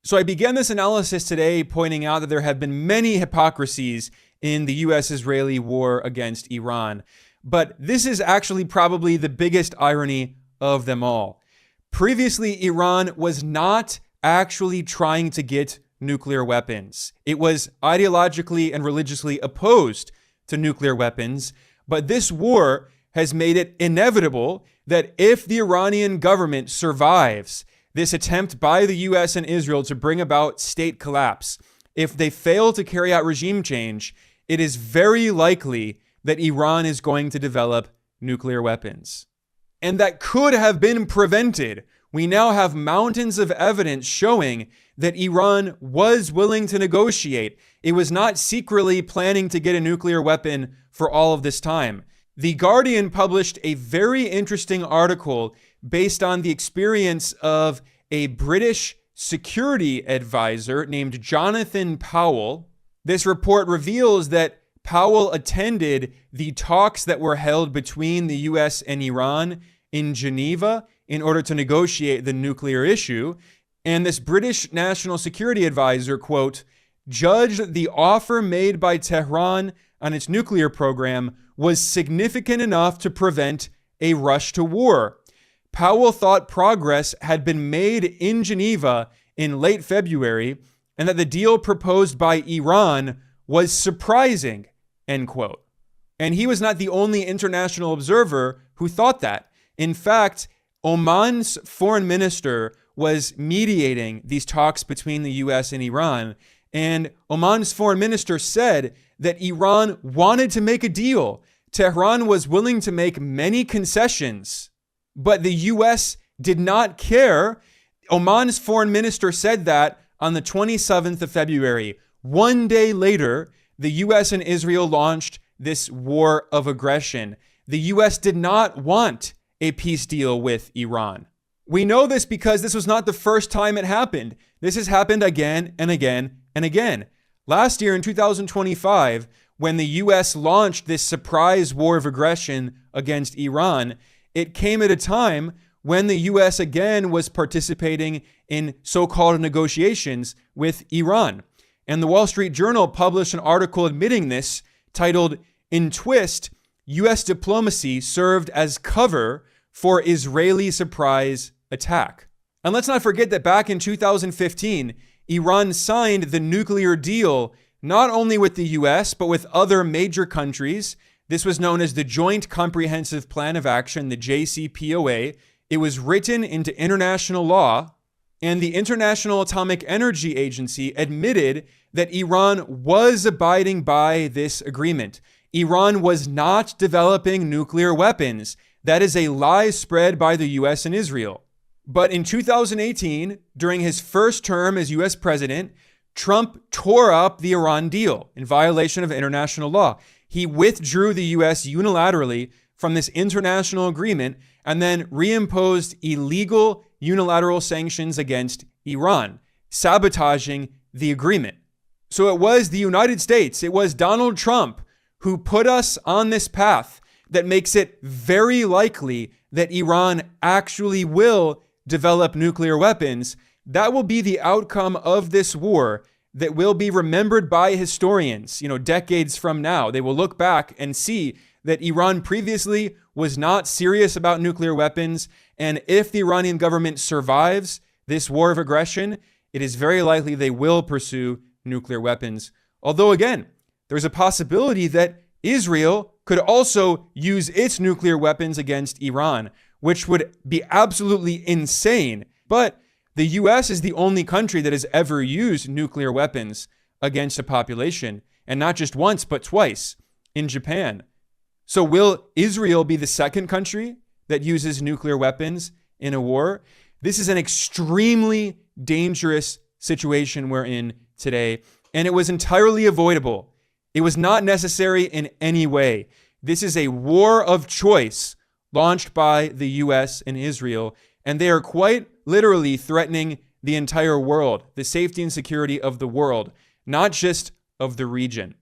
So I began this analysis today pointing out that there have been many hypocrisies in the US-Israeli war against Iran. But this is actually probably the biggest irony of them all. Previously, Iran was not actually trying to get nuclear weapons. It was ideologically and religiously opposed to nuclear weapons, but this war has made it inevitable that if the Iranian government survives this attempt by the US and Israel to bring about state collapse, if they fail to carry out regime change, it is very likely that Iran is going to develop nuclear weapons. And that could have been prevented. We now have mountains of evidence showing that Iran was willing to negotiate. It was not secretly planning to get a nuclear weapon for all of this time. The Guardian published a very interesting article based on the experience of a British security advisor named Jonathan Powell. This report reveals that Powell attended the talks that were held between the US and Iran in Geneva in order to negotiate the nuclear issue. And this British national security advisor, quote, judged the offer made by Tehran on its nuclear program was significant enough to prevent a rush to war. Powell thought progress had been made in Geneva in late February and that the deal proposed by Iran was surprising, end quote. And he was not the only international observer who thought that. In fact, Oman's foreign minister was mediating these talks between the US and Iran. And Oman's foreign minister said that Iran wanted to make a deal. Tehran was willing to make many concessions, but the US did not care. Oman's foreign minister said that on the 27th of February. One day later, the US and Israel launched this war of aggression. The US did not want a peace deal with Iran. We know this because this was not the first time it happened. This has happened again and again and again. Last year in 2025, when the US launched this surprise war of aggression against Iran, it came at a time when the US again was participating in so-called negotiations with Iran. And the Wall Street Journal published an article admitting this, titled, "In Twist, US diplomacy served as cover for Israeli surprise attack." And let's not forget that back in 2015, Iran signed the nuclear deal not only with the US, but with other major countries. This was known as the Joint Comprehensive Plan of Action, the JCPOA. It was written into international law, and the International Atomic Energy Agency admitted that Iran was abiding by this agreement. Iran was not developing nuclear weapons. That is a lie spread by the US and Israel. But in 2018, during his first term as US president, Trump tore up the Iran deal in violation of international law. He withdrew the US unilaterally from this international agreement and then reimposed illegal unilateral sanctions against Iran, sabotaging the agreement. So it was the United States, it was Donald Trump who put us on this path that makes it very likely that Iran actually will develop nuclear weapons. That will be the outcome of this war that will be remembered by historians, decades from now. They will look back and see that Iran previously was not serious about nuclear weapons. And if the Iranian government survives this war of aggression, it is very likely they will pursue nuclear weapons. Although, again, there's a possibility that Israel could also use its nuclear weapons against Iran, which would be absolutely insane. But the US is the only country that has ever used nuclear weapons against a population, and not just once, but twice in Japan. So will Israel be the second country that uses nuclear weapons in a war? This is an extremely dangerous situation we're in today, and it was entirely avoidable. It was not necessary in any way. This is a war of choice launched by the US and Israel, and they are quite literally threatening the entire world, the safety and security of the world, not just of the region.